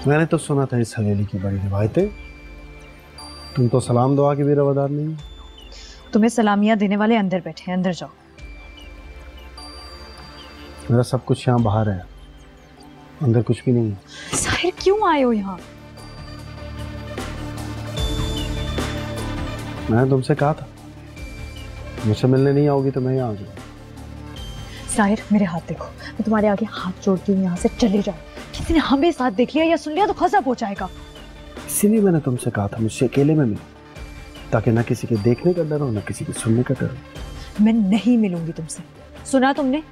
मैंने तो सुना था इस हवेली की बड़ी रिवायतें। तुम तो सलाम दुआ की भी रवादार नहीं। तुम्हें सलामियां देने वाले अंदर बैठे हैं, अंदर जाओ। मेरा सब कुछ यहाँ बाहर है, अंदर कुछ भी नहीं है। साहिर क्यों आए हो यहाँ? मैंने तुमसे कहा था मुझसे मिलने नहीं आओगी तो मैं यहाँ आ जाऊँ। साहिर मेरे हाथ देखो, मैं तुम्हारे आगे हाथ जोड़ती हूँ, यहाँ से चले जाओ। किसी ने हमें साथ देख लिया या सुन लिया तो खसा पहुंचाएगा। इसीलिए मैंने तुमसे कहा था मुझसे अकेले में मिलो, ताकि ना किसी के देखने का डर हो ना किसी के सुनने का डर हो। मैं नहीं मिलूंगी तुमसे, सुना तुमने?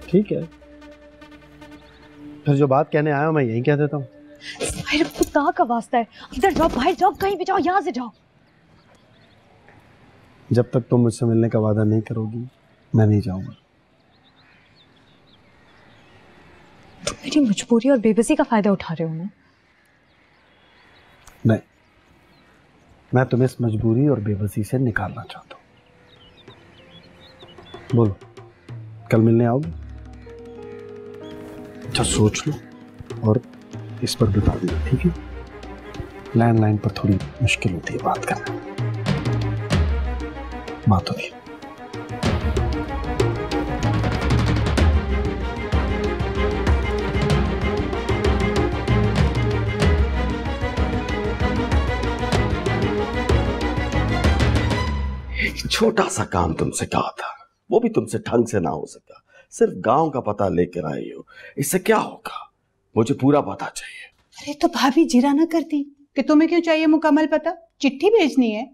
ठीक है, फिर जो बात कहने आया मैं यही कह देता हूँ। साहिर खुदा का वास्ता है, अंदर जाओ, बाहर जाओ, कहीं भी जाओ, यहाँ से जाओ। जब तक तुम मुझसे मिलने का वादा नहीं करोगी मैं नहीं जाऊंगा। तुम मेरी मजबूरी और बेबसी का फायदा उठा रहे हो ना? नहीं, मैं तुम्हें इस मजबूरी और बेबसी से निकालना चाहता हूँ। बोलो, कल मिलने आओगे? अच्छा सोच लो और इस पर बता दो, ठीक है? लैंडलाइन पर थोड़ी मुश्किल होती है बात करना। बात होगी। छोटा सा काम तुमसे कहा था, वो भी तुमसे ढंग से ना हो सका। सिर्फ गांव का पता लेकर आई हो, इससे क्या होगा? मुझे पूरा पता चाहिए। अरे तो भाभी जिरा ना करती कि तुम्हें क्यों चाहिए मुकम्मल पता? चिट्ठी भेजनी है।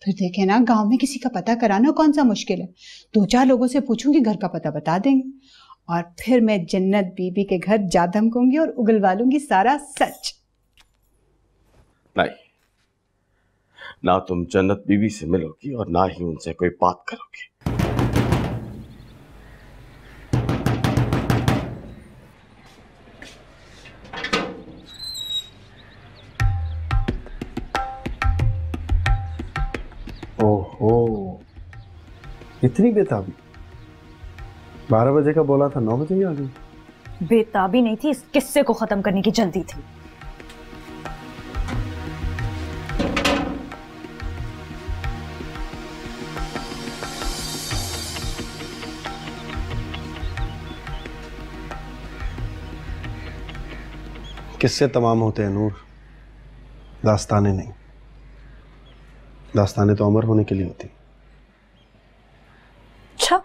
फिर देखे ना, गांव में किसी का पता कराना कौन सा मुश्किल है। 2-4 लोगों से पूछूंगी, घर का पता बता देंगे। और फिर मैं जन्नत बीबी के घर जा धमकूंगी और उगलवा लूंगी सारा सच। नहीं, ना तुम जन्नत बीबी से मिलोगी और ना ही उनसे कोई बात करोगी। ओहो, इतनी बेताबी? 12 बजे का बोला था, 9 बजे ही आ गई। बेताबी नहीं थी, इस किस्से को खत्म करने की जल्दी थी। किससे तमाम होते हैं नूर, दास्ताने नहीं। दास्ताने तो अमर होने के लिए होती। अच्छा,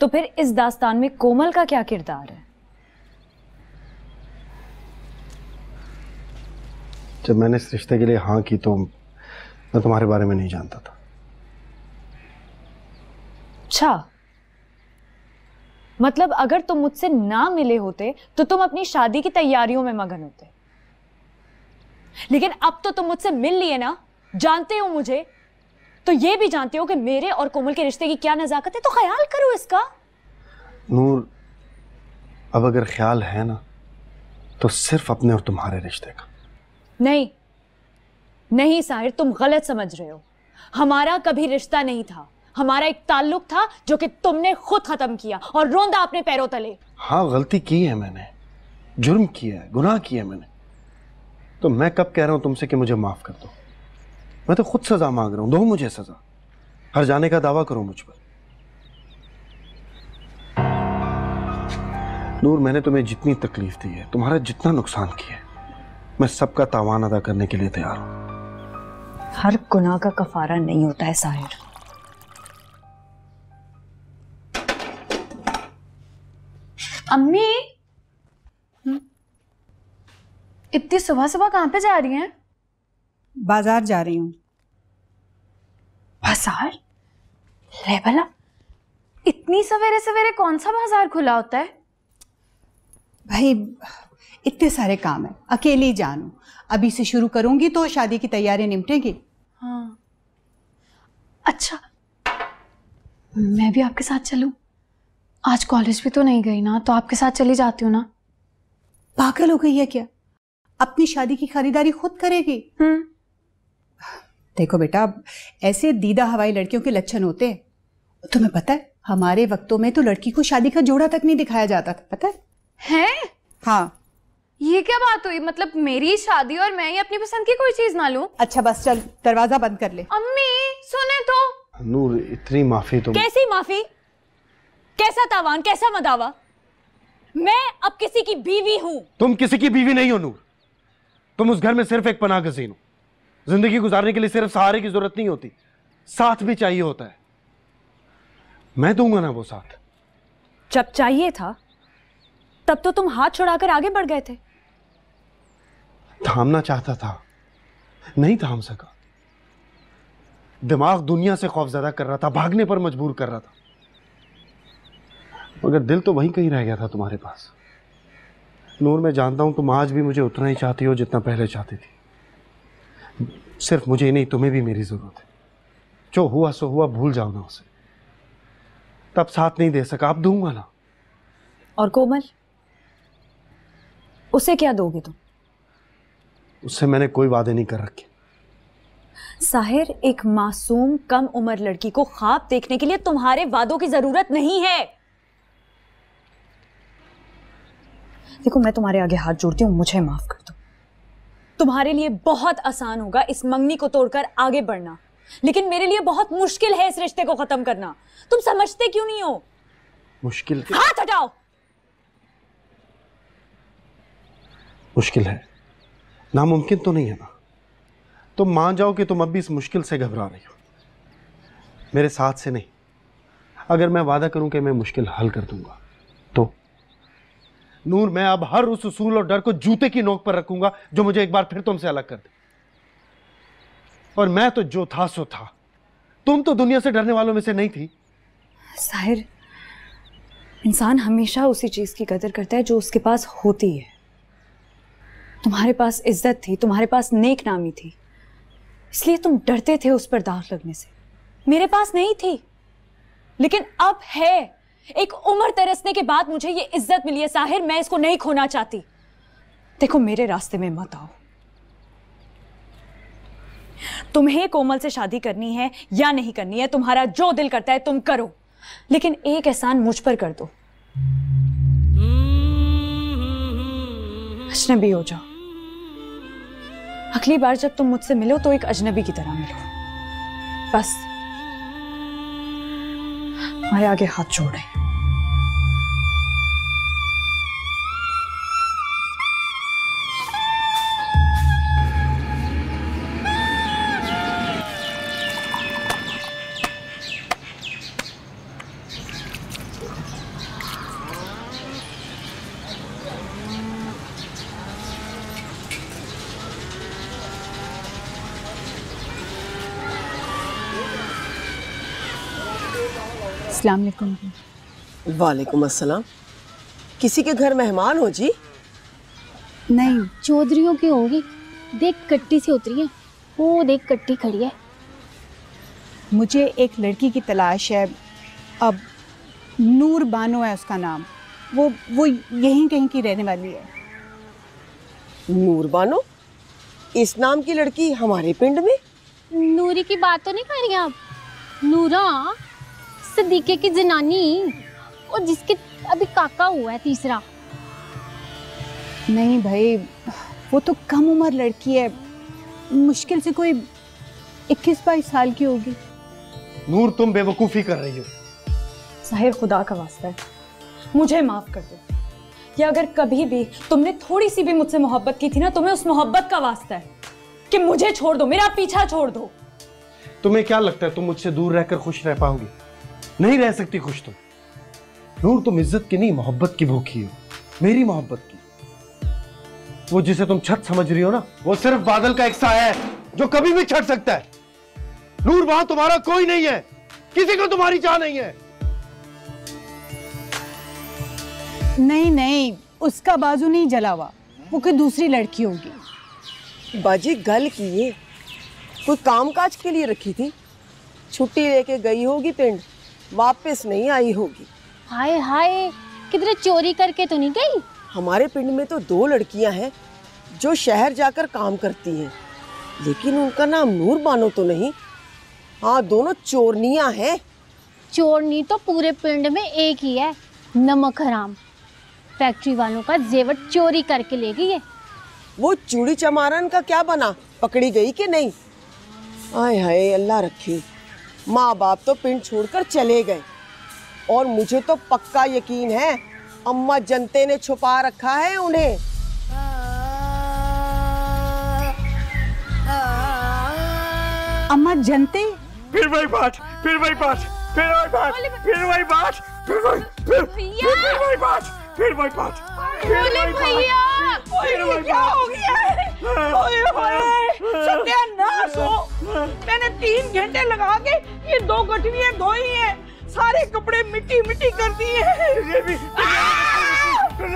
तो फिर इस दास्तान में कोमल का क्या किरदार है? जब मैंने इस रिश्ते के लिए हाँ की तो मैं तुम्हारे बारे में नहीं जानता था। अच्छा, मतलब अगर तुम मुझसे ना मिले होते तो तुम अपनी शादी की तैयारियों में मगन होते। लेकिन अब तो तुम मुझसे मिल लिए ना, जानते हो मुझे, तो ये भी जानते हो कि मेरे और कोमल के रिश्ते की क्या नजाकत है, तो ख्याल करो इसका। नूर, अब अगर ख्याल है ना तो सिर्फ अपने और तुम्हारे रिश्ते का। नहीं नहीं साहिर, तुम गलत समझ रहे हो। हमारा कभी रिश्ता नहीं था, हमारा एक ताल्लुक था जो कि तुमने खुद खत्म किया और रोंदा अपने पैरों तले। हाँ, गलती की है मैंने, जुर्म किया है, गुनाह किया है मैंने। तो मैं कब कह रहा हूं तुमसे कि मुझे माफ कर दो? मैं तो खुद सजा मांग रहा हूं, दो मुझे सजा। हर जाने का दावा करो मुझ पर। नूर, मैंने तुम्हें जितनी तकलीफ दी है, तुम्हारा जितना नुकसान किया है, मैं सबका तावान अदा करने के लिए तैयार हूं। हर गुनाह का कफारा नहीं होता है साहिर। अम्मी, इतनी सुबह सुबह कहाँ पे जा रही हैं? बाजार जा रही हूँ। बाजार? ले भला, इतनी सवेरे सवेरे कौन सा बाजार खुला होता है? भाई इतने सारे काम है, अकेली जानू। अभी से शुरू करूंगी तो शादी की तैयारी निपटेगी। हाँ, अच्छा, मैं भी आपके साथ चलूं? आज कॉलेज भी तो नहीं गई ना, तो आपके साथ चली जाती हूँ ना। पागल हो गई है क्या? अपनी शादी की खरीदारी खुद करेगी? देखो बेटा, ऐसे दीदा हवाई लड़कियों के लक्षण होते हैं। तुम्हें पता है, हमारे वक्तों में तो लड़की को शादी का जोड़ा तक नहीं दिखाया जाता था, पता है? हैं? हाँ। ये क्या बात हुई? मतलब मेरी शादी और मैं ही अपनी पसंद की कोई चीज ना लूं? अच्छा बस चल, दरवाजा बंद कर ले। अम्मी सुने तो। नूर, इतनी माफी तुम। कैसी माफी? कैसा तावान, कैसा मदावा? मैं अब किसी की बीवी हूं। तुम किसी की बीवी नहीं हो नूर, तुम उस घर में सिर्फ एक पनाह गज़ीन हो। जिंदगी गुजारने के लिए सिर्फ सहारे की जरूरत नहीं होती, साथ भी चाहिए होता है। मैं दूंगा ना वो साथ। जब चाहिए था तब तो तुम हाथ छुड़ाकर आगे बढ़ गए थे। थामना चाहता था, नहीं थाम सका। दिमाग दुनिया से खौफजदा कर रहा था, भागने पर मजबूर कर रहा था, मगर दिल तो वहीं कहीं रह गया था तुम्हारे पास। नूर, मैं जानता हूं तुम आज भी मुझे उतना ही चाहती हो जितना पहले चाहती थी। सिर्फ मुझे ही नहीं, तुम्हें भी मेरी जरूरत है। जो हुआ सो हुआ, भूल जाओ ना उसे। तब साथ नहीं दे सका, अब दूंगा ना। और कोमल, उसे क्या दोगे तुम? उससे मैंने कोई वादे नहीं कर रखे। साहिर, एक मासूम कम उम्र लड़की को ख्वाब देखने के लिए तुम्हारे वादों की जरूरत नहीं है। देखो, मैं तुम्हारे आगे हाथ जोड़ती हूं, मुझे माफ कर दो। तुम्हारे लिए बहुत आसान होगा इस मंगनी को तोड़कर आगे बढ़ना, लेकिन मेरे लिए बहुत मुश्किल है इस रिश्ते को खत्म करना। तुम समझते क्यों नहीं हो? मुश्किल? हाथ हटाओ। मुश्किल है, नामुमकिन तो नहीं है ना। तुम मान जाओ कि तुम अब भी इस मुश्किल से घबरा रही हो, मेरे साथ से नहीं। अगर मैं वादा करूं कि मैं मुश्किल हल कर दूंगा तो नूर, मैं अब हर उस उसूल और डर को जूते की नोक पर रखूंगा जो मुझे एक बार फिर तुमसे अलग कर दे। और मैं तो जो था सो था, तुम तो दुनिया से डरने वालों में से नहीं थी। साहिर, इंसान हमेशा उसी चीज की कदर करता है जो उसके पास होती है। तुम्हारे पास इज्जत थी, तुम्हारे पास नेक नामी थी, इसलिए तुम डरते थे उस पर दाग लगने से। मेरे पास नहीं थी, लेकिन अब है। एक उम्र तरसने के बाद मुझे ये इज्जत मिली है साहिर, मैं इसको नहीं खोना चाहती। देखो, मेरे रास्ते में मत आओ। तुम्हें कोमल से शादी करनी है या नहीं करनी है, तुम्हारा जो दिल करता है तुम करो, लेकिन एक एहसान मुझ पर कर दो। अजनबी हो जाओ। अगली बार जब तुम मुझसे मिलो तो एक अजनबी की तरह मिलो, बस। हमारे आगे हाथ जोड़ रहे हैं। अस्सलाम वालेकुम। वालेकुम अस्सलाम। किसी के घर मेहमान हो जी? नहीं, चौधरियों की होगी। देख कट्टी सी उतरी है, वो देख कट्टी खड़ी है। मुझे एक लड़की की तलाश है। अब नूर बानो है उसका नाम। वो यहीं कहीं की रहने वाली है। नूर बानो? इस नाम की लड़की हमारे पिंड में? नूरी की बात तो नहीं कर रही आप? नूरा सदीके की जनानी, और जिसके अभी काका हुआ है तीसरा। नहीं भाई, वो तो कम उम्र लड़की है, मुश्किल से कोई 21-22 साल की होगी। नूर, तुम बेवकूफी कर रही हो। साहिर, खुदा का वास्ता है, मुझे माफ कर दो। या अगर कभी भी तुमने थोड़ी सी भी मुझसे मोहब्बत की थी ना, तुम्हें उस मोहब्बत का वास्ता है कि मुझे छोड़ दो, मेरा पीछा छोड़ दो। तुम्हें क्या लगता है तुम मुझसे दूर रहकर खुश रह पाओगी? नहीं रह सकती खुश तुम। नूर, तुम इज्जत की नहीं, मोहब्बत की भूखी हो, मेरी मोहब्बत की। वो जिसे तुम छत समझ रही हो ना, वो सिर्फ बादल का एक साया है जो कभी भी छट सकता है। नूर, वहां तुम्हारा कोई नहीं है, किसी को तुम्हारी चाह नहीं है। नहीं नहीं, उसका बाजू नहीं जला हुआ, वो कोई दूसरी लड़की होगी। बाजी गल की ये कोई कामकाज के लिए रखी थी, छुट्टी लेके गई होगी पिंड, वापस नहीं आई होगी। हाय हाय, किधर चोरी करके तो नहीं गई? हमारे पिंड में तो 2 लड़कियां हैं जो शहर जाकर काम करती हैं, लेकिन उनका नाम नूर बानो तो नहीं। हाँ, दोनों चोरनियां हैं। चोरनी तो पूरे पिंड में एक ही है, नमक हराम। फैक्ट्री वालों का जेवर चोरी करके ले गई है। वो चूड़ी चमारन का क्या बना, पकड़ी गई कि नहीं? आय हाय अल्लाह रखी, माँ बाप तो पिंड छोड़कर चले गए और मुझे तो पक्का यकीन है अम्मा जनते ने छुपा रखा है उन्हें। अम्मा जनते? फिर वही बात, फिर वही बात, फिर वही बात, फिर वही बात, फिर वही बात, फिर वही बात। क्या हो गया है? सत्यानाश हो। मैंने 3 घंटे लगा के ये 2 गठरियां धोई हैं, सारे कपड़े मिट्टी मिट्टी कर दिए हैं। तुझे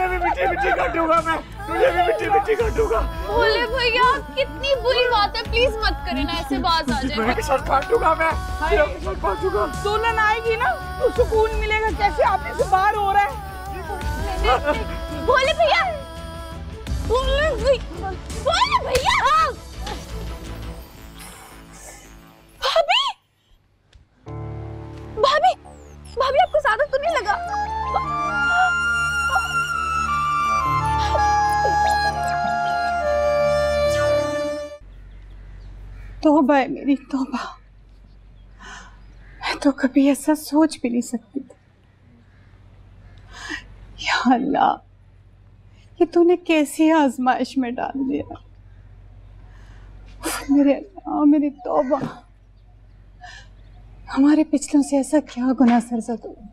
भी मिट्टी मिट्टी कर दूंगा मैं, तुझे भी मिट्टी मिट्टी कर दूंगा। भोले भैया कितनी बुरी बात है, प्लीज मत करे ना, ऐसे बात आ जाए। तेरे साथ काट दूंगा मैं, तेरे साथ काट दूंगा। दुल्हन आएगी ना तो सुकून मिलेगा। कैसे आपने से बाहर हो रहा है? भोले भैया, भोले भैया, भोले भैया। भाभी, भाभी, भाभी आपको ज्यादा तो नहीं लगा? तौबा है मेरी तौबा, मैं तो कभी ऐसा सोच भी नहीं सकती थी। या अल्लाह, ये तूने कैसी आजमाइश में डाल दिया। मेरे अल्लाह, मेरी तौबा, हमारे पिछलों से ऐसा क्या गुनाह सरजद हुआ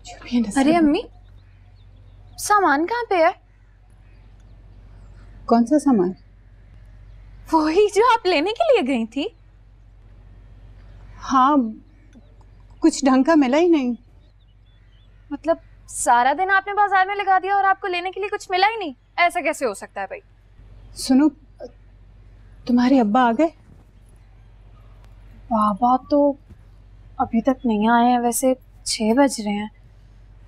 जो भी नसीब। अरे अम्मी, सामान कहाँ पे है? कौन सा सामान? वही जो आप लेने के लिए गई थी। हाँ, कुछ ढंग का मिला ही नहीं। मतलब सारा दिन आपने बाजार में लगा दिया और आपको लेने के लिए कुछ मिला ही नहीं? ऐसा कैसे हो सकता है भाई? सुनो, तुम्हारे अब्बा आ गए? बाबा तो अभी तक नहीं आए हैं, वैसे 6 बज रहे हैं,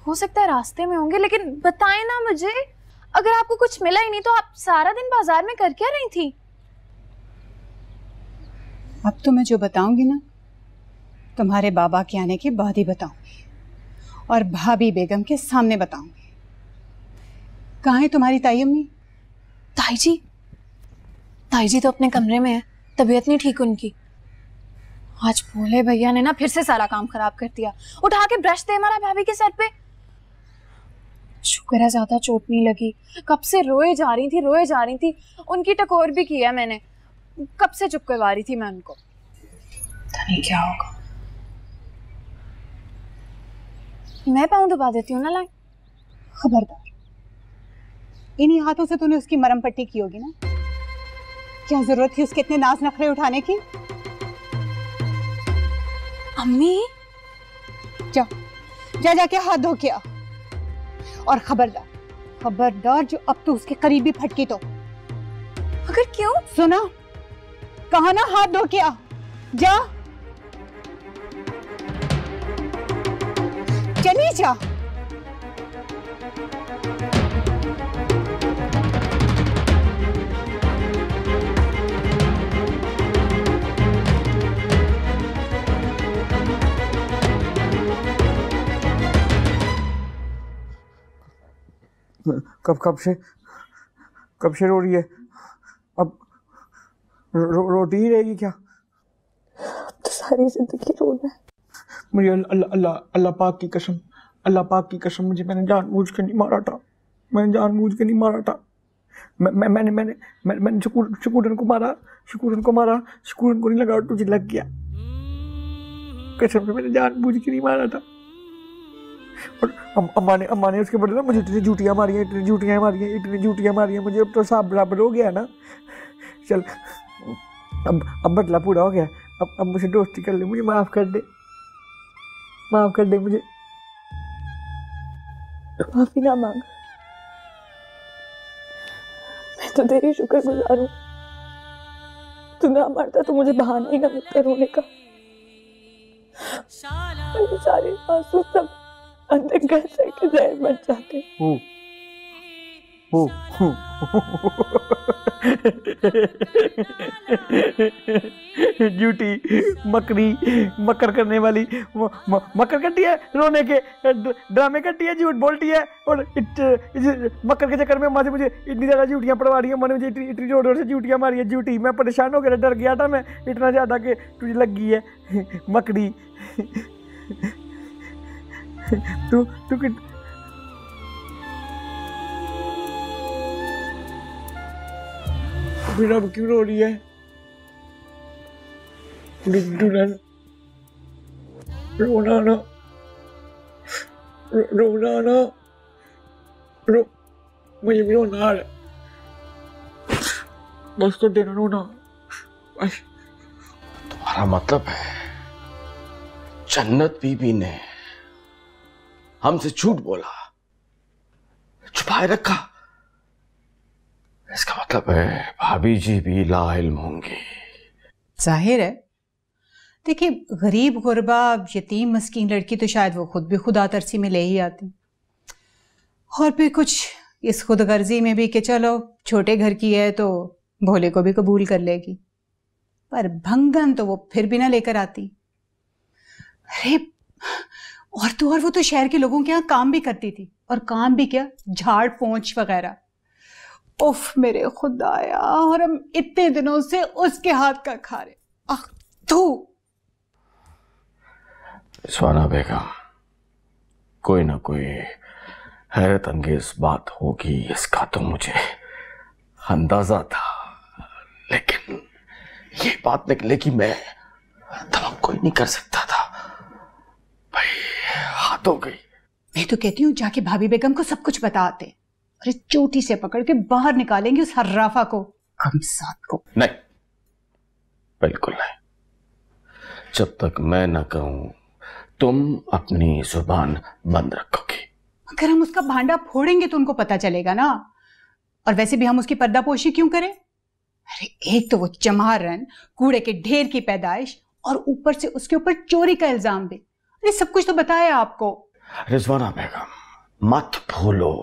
हो सकता है रास्ते में होंगे। लेकिन बताएं ना मुझे, अगर आपको कुछ मिला ही नहीं तो आप सारा दिन बाजार में कर क्या रही थी? अब तो मैं जो बताऊंगी ना, तुम्हारे बाबा के आने के बाद ही बताऊंगी, और भाभी बेगम के सामने बताऊंगी। कहाँ है तुम्हारी ताई अम्मी? ताई जी तो अपने कमरे में है, तबीयत नहीं ठीक उनकी। आज भोले भैया ने ना फिर से सारा काम खराब कर दिया, उठा के ब्रश दे मारा भाभी के सर पे। शुक्र है ज्यादा चोट नहीं लगी, कब से रोए जा रही थी। उनकी टकोर भी किया मैंने, कब से चुप करवा रही थी मैं उनको। पता नहीं क्या होगा। मैं पाँव दबा देती हूँ ना लाइन। खबरदार, इन्हीं हाथों से तूने उसकी मरहम पट्टी की होगी ना। क्या जरूरत थी उसके इतने नाज नखरे उठाने की? अम्मी, जाके हाथ धो के आ। और खबरदार जो अब तू उसके करीब भी फटकी तो। अगर क्यों? सुना, कहा ना हाथ धो के आ। जा, चली जा। कब से रो रही है? अब रोटी ही रहेगी क्या? तो सारी जिंदगी रोना है। मुझे अल्लाह पाक की कसम, मुझे मैंने जानबूझ के नहीं मारा था। मैंने शकूरन को मारा, शकूरन को नहीं लगा, तुझे लग गया। कसम से मैंने जानबूझ के नहीं मारा था। और अम्मा ने उसके बदले मुझे इतनी झूठियाँ मारी हैं, मुझे अब तो साफ बराबर हो गया ना। चल अब बदला पूरा हो गया, अब मुझे दोस्ती कर ले, मुझे माफ कर दे मुझे। माफी ना मांग, मैं तो तेरी शुक्रगुजार हूँ। तू ना मारता तो मुझे बहाना ही ना मिलता रोने का। मेरे सारे आंसू सब अंदर घर से के जहर बन जाते। हो ड्यूटी मकड़ी मकर करने वाली मकर कट्टी है, रोने के ड्रामे कट्टी है, झूठ बोलती है। और मकर के चक्कर में माँ से मुझे इतनी ज्यादा झूठियां पड़वा रही है, मैंने मुझे इतनी जोर जोर से झूठियां मारी है। झूठी मैं परेशान हो गया, डर गया था मैं इतना ज्यादा कि तुझे लग गई है मकड़ी। तू बिना क्यों रो रही है? रोना ना, रोना ना, मुझे भी रोना आ रहा है। बस तो देना रोना बस। तुम्हारा मतलब है जन्नत बीबी ने हमसे झूठ बोला, छुपाए रखा। इसका मतलब है भाभी जी भी लाइल्म होंगी। जाहिर है। देखिए, गरीब गुरबा यतीम मस्कीन लड़की तो शायद वो खुद भी खुदा तरसी में ले ही आती, और फिर कुछ इस खुदगर्जी में भी कि चलो छोटे घर की है तो भोले को भी कबूल कर लेगी, पर भंगन तो वो फिर भी ना लेकर आती। अरे और तो और वो तो शहर के लोगों के यहाँ काम भी करती थी, और काम भी क्या, झाड़ पोंछ वगैरह। उफ मेरे खुदाया, और हम इतने दिनों से उसके हाथ का खा रहे। आह तू स्वाना बेगम, कोई ना कोई हैरत अंगेज बात होगी, इसका तो मुझे अंदाजा था, लेकिन ये बात निकले कि मैं तवक्को ही नहीं कर सकता था। भाई हाथ हो गई। मैं तो कहती हूँ जाके भाभी बेगम को सब कुछ बता आते, अरे चोटी से पकड़ के बाहर निकालेंगे उस हर्राफा को, कमसात को। नहीं, बिल्कुल नहीं। जब तक मैं न कहूं तुम अपनी जुबान बंद रखोगी। अगर हम उसका भांडा फोड़ेंगे तो उनको पता चलेगा ना, और वैसे भी हम उसकी पर्दापोशी क्यों करें? अरे एक तो वो चमारन, कूड़े के ढेर की पैदाइश, और ऊपर से उसके ऊपर चोरी का इल्जाम भी। अरे सब कुछ तो बताया आपको। रिजवाना बेगम मत भूलो,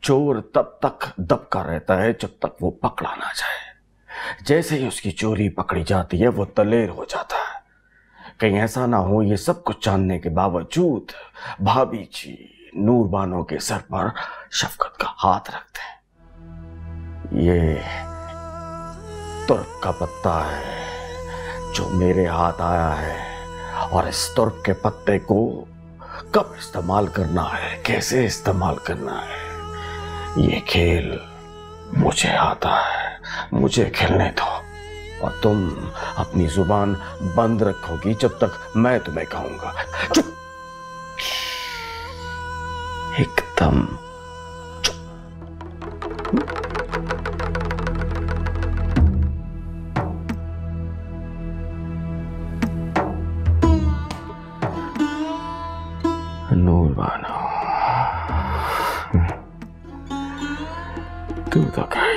चोर तब तक दबका रहता है जब तक वो पकड़ा ना जाए। जैसे ही उसकी चोरी पकड़ी जाती है वो दलेर हो जाता है। कहीं ऐसा ना हो ये सब कुछ जानने के बावजूद भाभी जी नूरबानो के सर पर शफकत का हाथ रखते हैं। ये तुर्क का पत्ता है जो मेरे हाथ आया है, और इस तुर्क के पत्ते को कब इस्तेमाल करना है, कैसे इस्तेमाल करना है, ये खेल मुझे आता है, मुझे खेलने दो। और तुम अपनी जुबान बंद रखोगी जब तक मैं तुम्हें कहूंगा। चुप, एकदम चुप। नूरबानो, तू तो गई।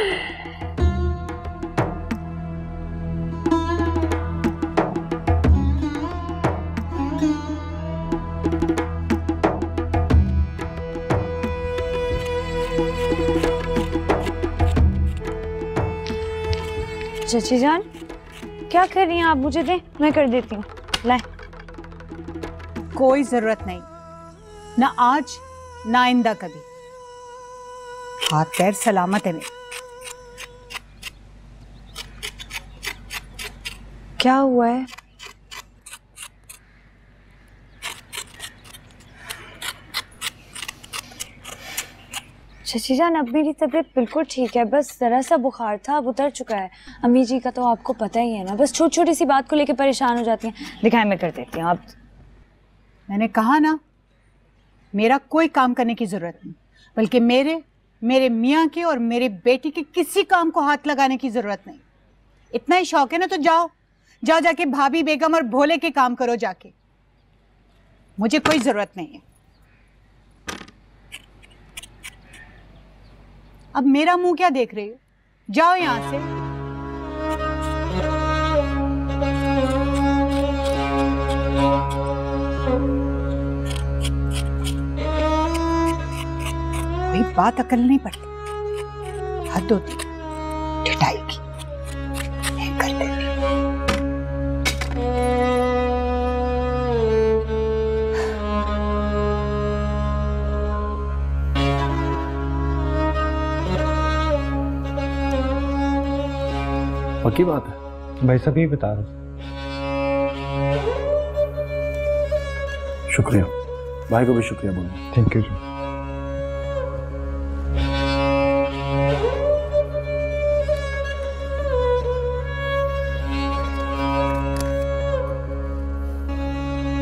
चाची जान, क्या कर रही हैं आप? मुझे दे, मैं कर देती हूँ। लाए। कोई जरूरत नहीं, ना आज ना आइंदा कभी। हाथ पैर सलामत है मेरे। क्या हुआ है? चाची जान, अब मेरी तबीयत बिल्कुल ठीक है, बस जरा सा बुखार था, अब उतर चुका है। अम्मी जी का तो आपको पता ही है ना, बस छोटी छोटी सी बात को लेकर परेशान हो जाती हैं। दिखाएं, मैं कर देती हूँ। आप मैंने कहा ना, मेरा कोई काम करने की जरूरत नहीं, बल्कि मेरे मियाँ के और मेरे बेटी के किसी काम को हाथ लगाने की जरूरत नहीं। इतना ही शौक है ना तो जाओ जाके भाभी बेगम और भोले के काम करो जाके, मुझे कोई जरूरत नहीं है। अब मेरा मुंह क्या देख रही हो? जाओ यहां से। कोई बात अकल नहीं पड़ती। हाथ धोती ढिठाएगी, मैं कर देती। पक्की बात है? भाई साहब ही बता रहे। शुक्रिया, भाई को भी शुक्रिया बोलना। थैंक यू जी।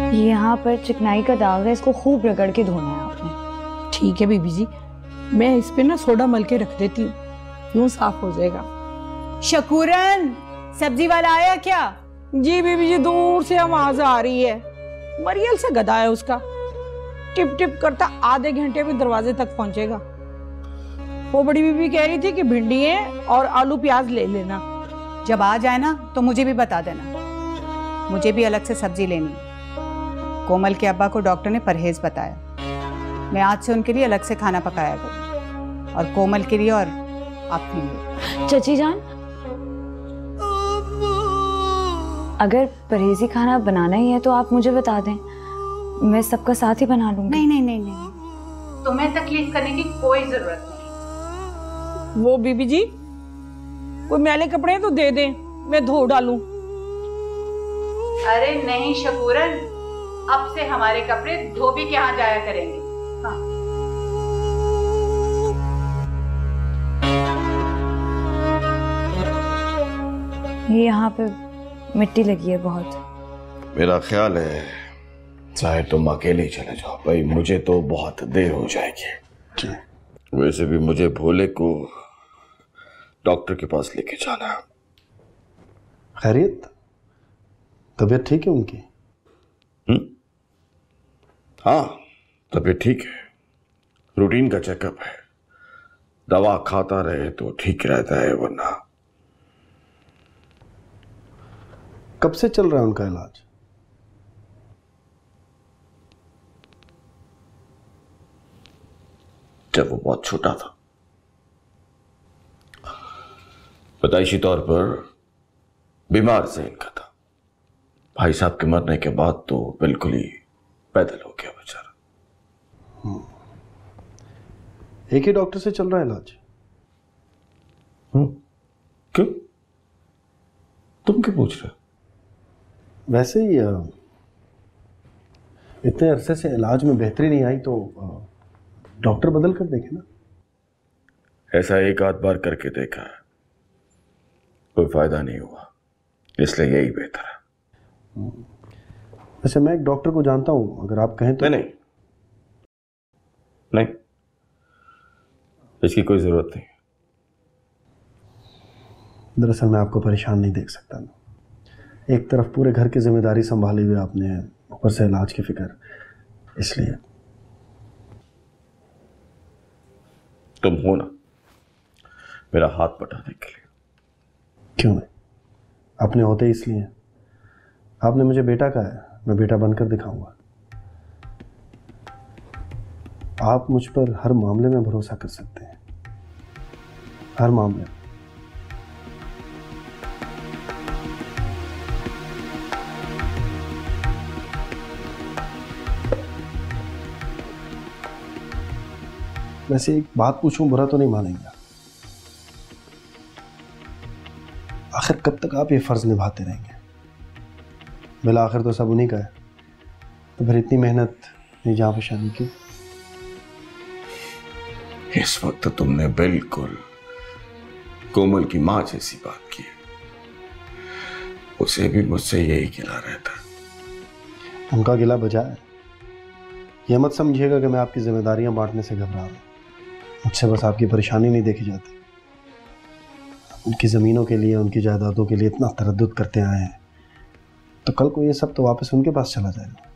ये यहाँ पर चिकनाई का दाग है, इसको खूब रगड़ के धोना है आपने। ठीक है बीबी जी, मैं इस पे ना सोडा मल के रख देती हूँ, यूं साफ हो जाएगा। शकूरन, सब्जी वाला आया क्या? जी बीबी जी, दूर से आवाज आ रही है। मरियल से गधा है उसका, टिप टिप करता आधे घंटे में दरवाजे तक पहुंचेगा। वो बड़ी बीबी कह रही थी कि भिंडी और आलू प्याज ले लेना। जब आ जाए ना तो मुझे भी बता देना, मुझे भी अलग से सब्जी लेनी है। कोमल के अब्बा को डॉक्टर ने परहेज बताया, मैं आज से उनके लिए अलग से खाना पकाया करूँ, और कोमल के लिए और आपके लिए। चची जान, अगर परहेजी खाना बनाना ही है तो आप मुझे बता दें, मैं सबका साथ ही बना लूंगी। नहीं नहीं नहीं नहीं, तुम्हें तकलीफ करने की कोई जरूरत नहीं। वो बीबी जी, कोई मैले कपड़े तो दे दें, मैं धो डालूं। अरे नहीं शकूरन, अब से हमारे कपड़े धोबी के यहाँ जाया करेंगे। हाँ। ये यहाँ पे मिट्टी लगी है बहुत। मेरा ख्याल है चाहे तुम अकेले ही चले जाओ भाई, मुझे तो बहुत देर हो जाएगी। वैसे भी मुझे भोले को डॉक्टर के पास लेके जाना है। खैरियत? तबीयत ठीक है उनकी? हाँ, तबीयत ठीक है, रूटीन का चेकअप है, दवा खाता रहे तो ठीक रहता है, वरना। कब से चल रहा है उनका इलाज? जब वो बहुत छोटा था। पैदाइशी तौर पर बीमार से इनका था, भाई साहब के मरने के बाद तो बिल्कुल ही पैदल हो गया बेचारा। एक ही डॉक्टर से चल रहा है इलाज? क्यों? तुम क्यों पूछ रहे हो? वैसे ही इतने अरसे से इलाज में बेहतरी नहीं आई तो डॉक्टर बदल कर देखे ना। ऐसा एक आध बार करके देखा है, कोई फायदा नहीं हुआ, इसलिए यही बेहतर है। वैसे मैं एक डॉक्टर को जानता हूं, अगर आप कहें तो। नहीं नहीं, इसकी कोई जरूरत नहीं। दरअसल मैं आपको परेशान नहीं देख सकता ना, एक तरफ पूरे घर की जिम्मेदारी संभाली हुई आपने, ऊपर से इलाज की फिक्र, इसलिए। तुम हो ना मेरा हाथ बटाने के लिए। क्यों नहीं, अपने होते इसलिए। आपने मुझे बेटा कहा है, मैं बेटा बनकर दिखाऊंगा। आप मुझ पर हर मामले में भरोसा कर सकते हैं, हर मामले में। वैसे एक बात पूछूं, बुरा तो नहीं मानेंगे? आखिर कब तक आप ये फर्ज निभाते रहेंगे? बिल आखिर तो सब उन्हीं का है, तो फिर इतनी मेहनत, इतनी जांफशानी क्यों? इस वक्त तुमने बिल्कुल कोमल की मां जैसी बात की है, उसे भी मुझसे यही गिला रहता। उनका गिला बजा है। यह मत समझिएगा कि मैं आपकी जिम्मेदारियां बांटने से घबरा रहा हूं, मुझसे बस आपकी परेशानी नहीं देखी जाती। उनकी ज़मीनों के लिए, उनकी जायदादों के लिए इतना तरद्दुद करते आए हैं, तो कल को ये सब तो वापस उनके पास चला जाएगा,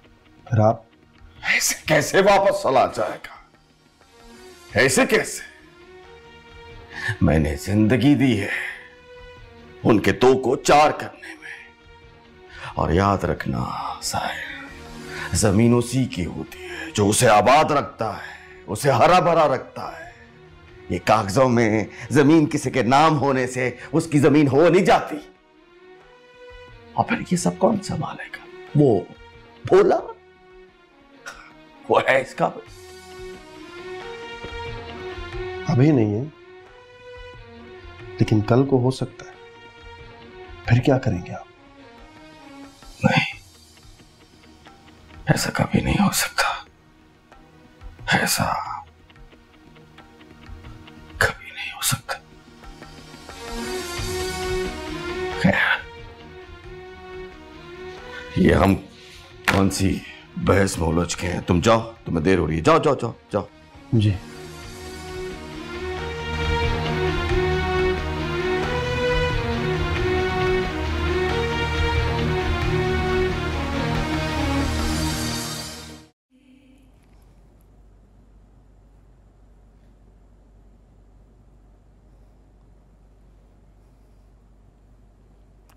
फिर आप। ऐसे कैसे वापस चला जाएगा? ऐसे कैसे? मैंने जिंदगी दी है उनके दो को चार करने में, और याद रखना साहिर, जमीन उसी की होती है जो उसे आबाद रखता है, उसे हरा भरा रखता है। ये कागजों में जमीन किसी के नाम होने से उसकी जमीन हो नहीं जाती। और फिर ये सब कौन संभालेगा? वो भोला, वो है इसका। अभी नहीं है, लेकिन कल को हो सकता है। फिर क्या करेंगे आप? नहीं, ऐसा कभी नहीं हो सकता। ऐसा कभी नहीं हो सकता। खैर, ये हम कौन सी बहस में उलझ के हैं? तुम जाओ, तुम्हें देर हो रही है। जाओ जाओ जाओ जाओ। जी।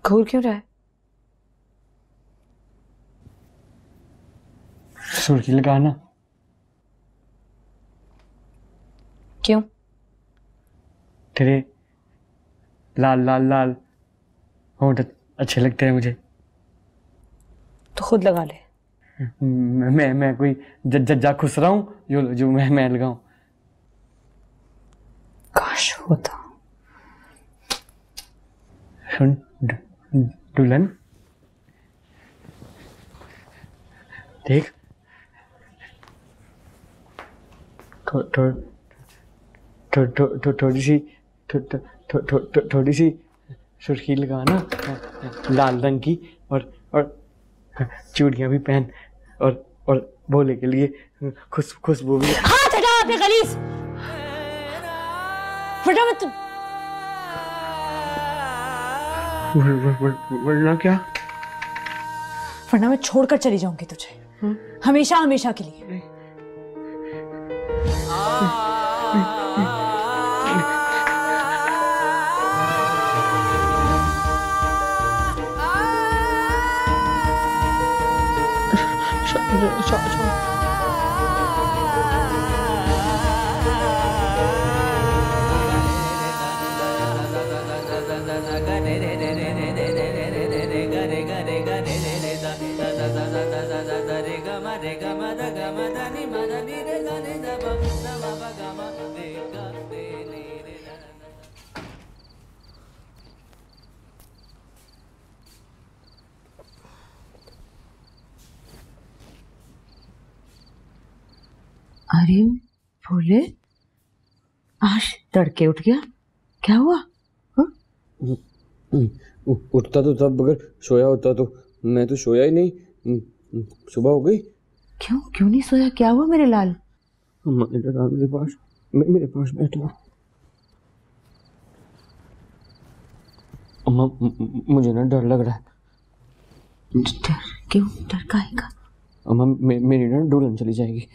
घूर क्यों रहा है? सुर्खी लगाना। क्यों? तेरे लाल लाल लाल होंठ अच्छे लगते हैं मुझे। तो खुद लगा ले। मैं कोई जज्जा खुश रहा हूँ जो मैं लगाऊं। काश होता। सुन दुल्हन, देख थोड़ी सी सुर्खी लगाना, लाल रंग की, और चूड़ियां भी पहन, और भोले के लिए खुशबू भी। हाथ हटा अपने गलीस, फटा मत। वरना क्या? वरना मैं छोड़कर चली जाऊंगी तुझे, हमेशा हमेशा के लिए। अरे भोले, आज तड़के उठ गया, क्या हुआ? उठता तो तब, अगर सोया होता तो। मैं तो सोया ही नहीं, सुबह हो गई। क्यों नहीं सोया? क्या हुआ मेरे लाल? मेरे पास बैठा। अम्मा, मुझे ना डर लग रहा है। डर? क्यों? डर काहे का? अम्मा, मेरी ना दुल्हन चली जाएगी।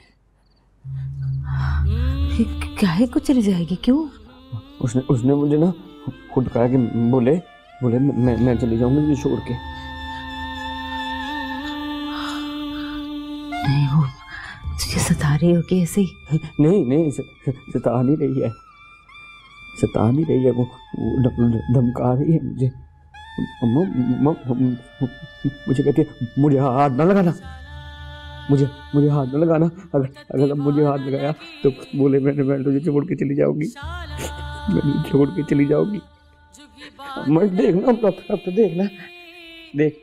काहे को चली जाएगी? क्यों? उसने मुझे ना खुद कहा कि बोले मैं चली जाऊंगी तुझे छोड़ के। नहीं, वो तुझे सता रही होगी ऐसे ही? नहीं, सता नहीं रही है, वो धमका रही है मुझे। अम्मा, मुझे कहती है मुझे हाथ ना लगाना, मुझे हाथ न लगाना। अगर मुझे हाथ लगाया तो बोले मैं तुझे छोड़ के चली जाऊंगी, मत देखना। अब तो देखना, देख,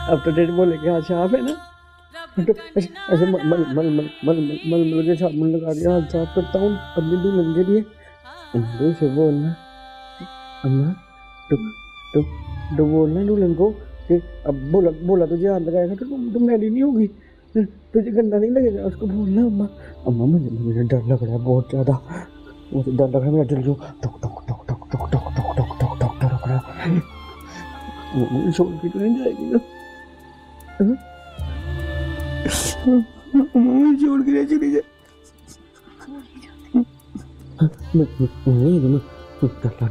अब तो डेढ़ बोले के हाथ साफ है ना। तो ऐसे मल के साबुन लगा के हाथ साफ करता हूँ अपनी दुल्हन के लिए। अम्मा से बोलना, अम्मा तो बोलना दुल्हन को कि अब बोला तुझे हाथ लगाएगा तो तुम मैली नहीं होगी, तुझे गंदा नहीं लगेगा। उसको बोलना अम्मा मुझे डर लग रहा है बहुत ज्यादा, मुझे डर लग रहा है, मेरा दिल जो टक टक टक टक टक टक टक टक टक टक टक रहा है। मुझे छोड़ के तो नहीं जाएगी ना? मुझे छोड़ के चली जाए।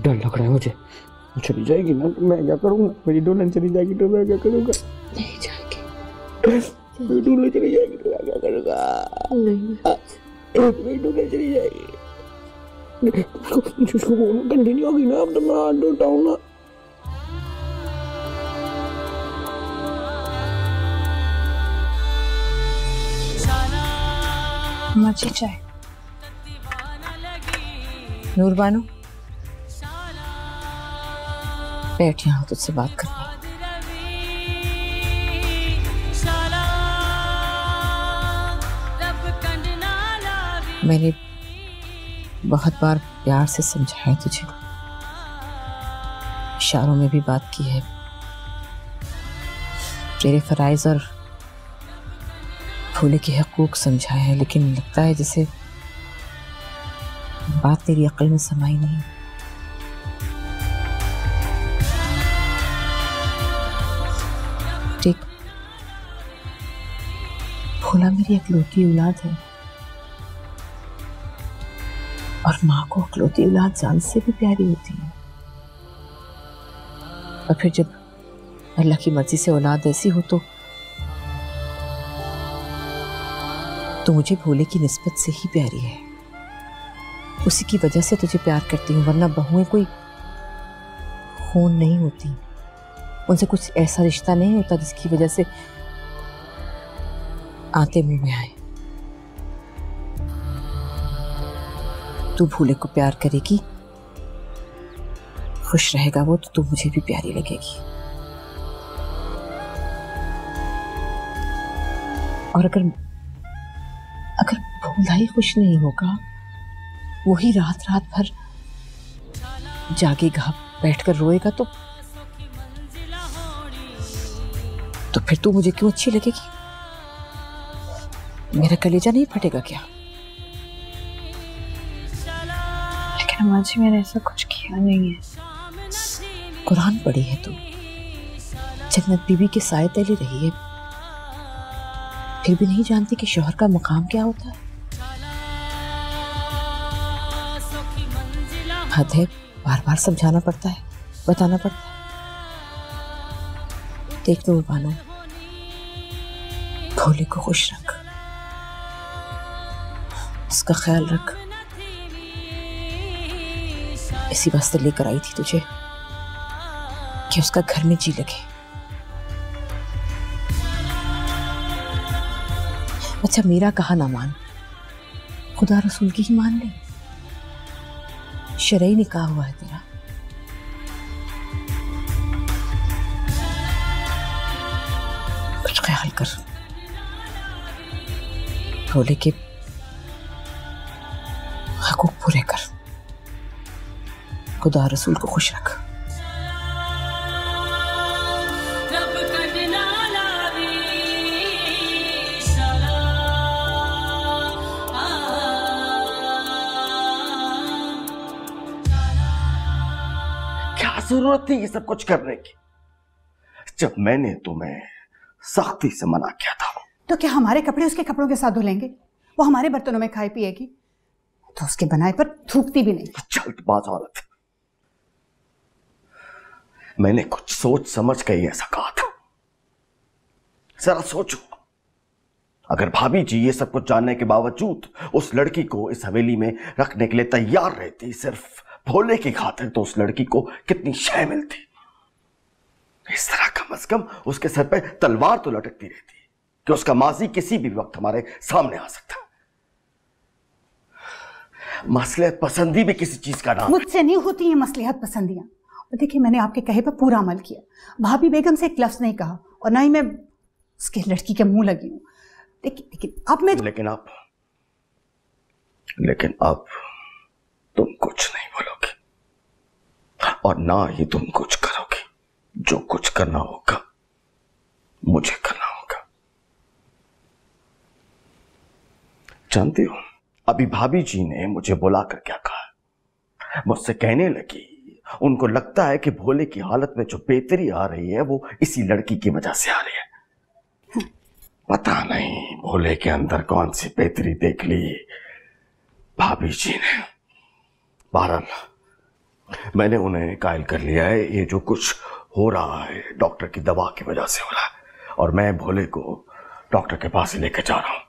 डर लग रहा है मुझे। चली जाएगी ना तो मैं क्या करूँगा? मेरी दुल्हन चली जाएगी तो मैं क्या करूँगा? नहीं जाएगी। दूल्हे चली जाएगी तो क्या करूँगा? नहीं, मेरी दूल्हे चली जाएगी। उसको ठंडी नहीं होगी ना, अब तो मैं हाथ धोता हूँ ना। मर्जी चाय। नूरबानो, बैठ, यहाँ तुझसे बात करनी। मैंने बहुत बार प्यार से समझाया तुझे, इशारों में भी बात की है, तेरे फराइज और भोले के हकूक समझाए हैं, लेकिन लगता है जैसे बात तेरी अक्ल में समाई नहीं। ठीक, भोला मेरी इकलौती औलाद है और माँ को इकलौती औलाद जान से भी प्यारी होती है। और फिर जब अल्लाह की मर्जी से औलाद ऐसी हो तो मुझे भोले की निस्बत से ही प्यारी है। उसी की वजह से तुझे प्यार करती हूँ, वरना बहुएं कोई खून नहीं होती, उनसे कुछ ऐसा रिश्ता नहीं होता जिसकी वजह से आते मुंह में आए। तू भोले को प्यार करेगी, खुश रहेगा वो, तो तू मुझे भी प्यारी लगेगी। और अगर भोला ही खुश नहीं होगा, वो ही रात रात भर जागेगा, बैठकर रोएगा, तो फिर तू मुझे क्यों अच्छी लगेगी? मेरा कलेजा नहीं फटेगा क्या? लेकिन अम्मा जी, मैंने ऐसा कुछ किया नहीं है। कुरान पढ़ी है तू, जन्नत बीबी के साए तले रही है, फिर भी नहीं जानती कि शौहर का मुकाम क्या होता है? हद है, बार बार समझाना पड़ता है, बताना पड़ता है। देख लो बानो, भोले को खुश रख, उसका ख्याल रख। इसी वास्ते लेकर आई थी तुझे कि उसका घर में जी लगे। अच्छा, मेरा कहा ना मान, खुदा रसूल की ही मान ले। शरई निकाह हुआ है तेरा। कुछ ख्याल कर, भोले के हकूक पूरे कर, खुदा रसूल को खुश रख। जरूरत थी ये सब कुछ करने की, जब मैंने तुम्हें सख्ती से मना किया था। तो क्या हमारे कपड़े उसके कपड़ों के साथ धुलेंगे? वो हमारे बर्तनों में खाई पिएगी तो उसके बनाए पर थूकती भी नहीं। जल्दबाज औरत, मैंने कुछ सोच समझ के ऐसा कहा था। जरा सोचो, अगर भाभी जी ये सब कुछ जानने के बावजूद उस लड़की को इस हवेली में रखने के लिए तैयार रहती सिर्फ भोले की खातिर, तो उस लड़की को कितनी शय मिलती। इस तरह कम से कम उसके सर पे तलवार तो लटकती रहती कि उसका माजी किसी भी वक्त हमारे सामने आ सकता। मसलिहत पसंदी भी किसी चीज का नाम। मुझसे नहीं होती ये मसलिहत पसंदियां। और देखिए, मैंने आपके कहे पर पूरा अमल किया, भाभी बेगम से एक लफ्ज नहीं कहा और ना ही मैं उसके लड़की के मुंह लगी हूं। लेकिन अब मैं लेकिन अब तुम कुछ नहीं बोलोगे और ना ही तुम कुछ करोगे। जो कुछ करना होगा मुझे करना होगा। जानती हो, अभी भाभी जी ने मुझे बुलाकर क्या कहा? मुझसे कहने लगी उनको लगता है कि भोले की हालत में जो बेहतरी आ रही है वो इसी लड़की की वजह से आ रही है। पता नहीं भोले के अंदर कौन सी बेहतरी देख ली भाभी जी ने। बहरहाल मैंने उन्हें कायल कर लिया है, ये जो कुछ हो रहा है डॉक्टर की दवा की वजह से हो रहा है और मैं भोले को डॉक्टर के पास ही लेकर जा रहा हूं।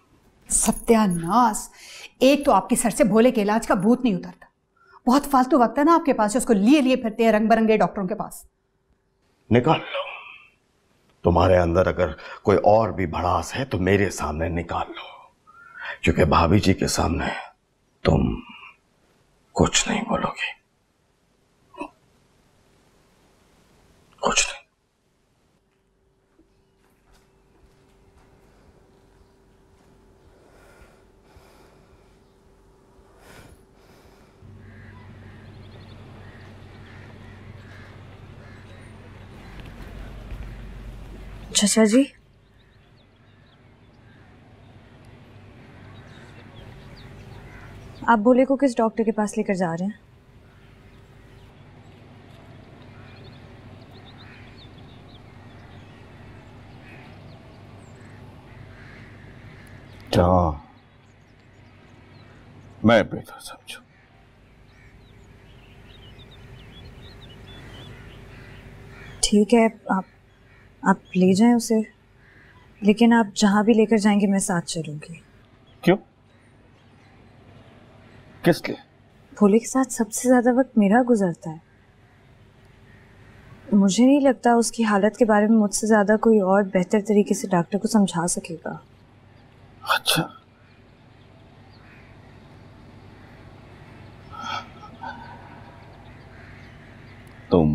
सत्यानाश, एक तो आपके सर से भोले के इलाज का भूत नहीं उतरता बहुत फालतू वक्त है ना आपके पास, उसको लिए लिए फिरते हैं रंग बिरंगे डॉक्टरों के पास। निकाल लो। तुम्हारे अंदर अगर कोई और भी भड़ास है तो मेरे सामने निकाल लो, क्योंकि भाभी जी के सामने तुम कुछ नहीं बोलोगी, कुछ नहीं। चाचा जी, आप भोले को किस डॉक्टर के पास लेकर जा रहे हैं? जहां मैं बेहतर समझू। ठीक है, आप ले जाएं उसे, लेकिन आप जहां भी लेकर जाएंगे मैं साथ चलूंगी। क्यों? किस लिए? भोले के साथ सबसे ज्यादा वक्त मेरा गुजरता है। मुझे नहीं लगता उसकी हालत के बारे में मुझसे ज्यादा कोई और बेहतर तरीके से डॉक्टर को समझा सकेगा। अच्छा, तुम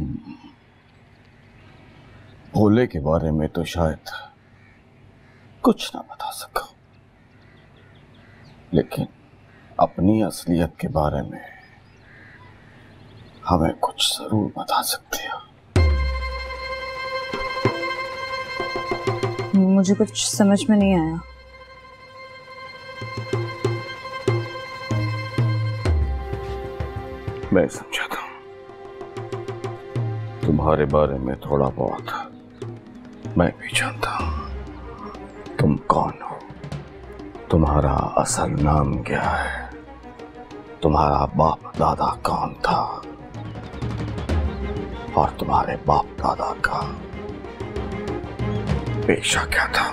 भोले के बारे में तो शायद कुछ ना बता सको, लेकिन अपनी असलियत के बारे में हमें कुछ जरूर बता सकते हो। मुझे कुछ समझ में नहीं आया। मैं समझाता हूं। तुम्हारे बारे में थोड़ा बहुत मैं भी जानता हूं। तुम कौन हो, तुम्हारा असल नाम क्या है, तुम्हारा बाप दादा कौन था और तुम्हारे बाप दादा का पेशा क्या था।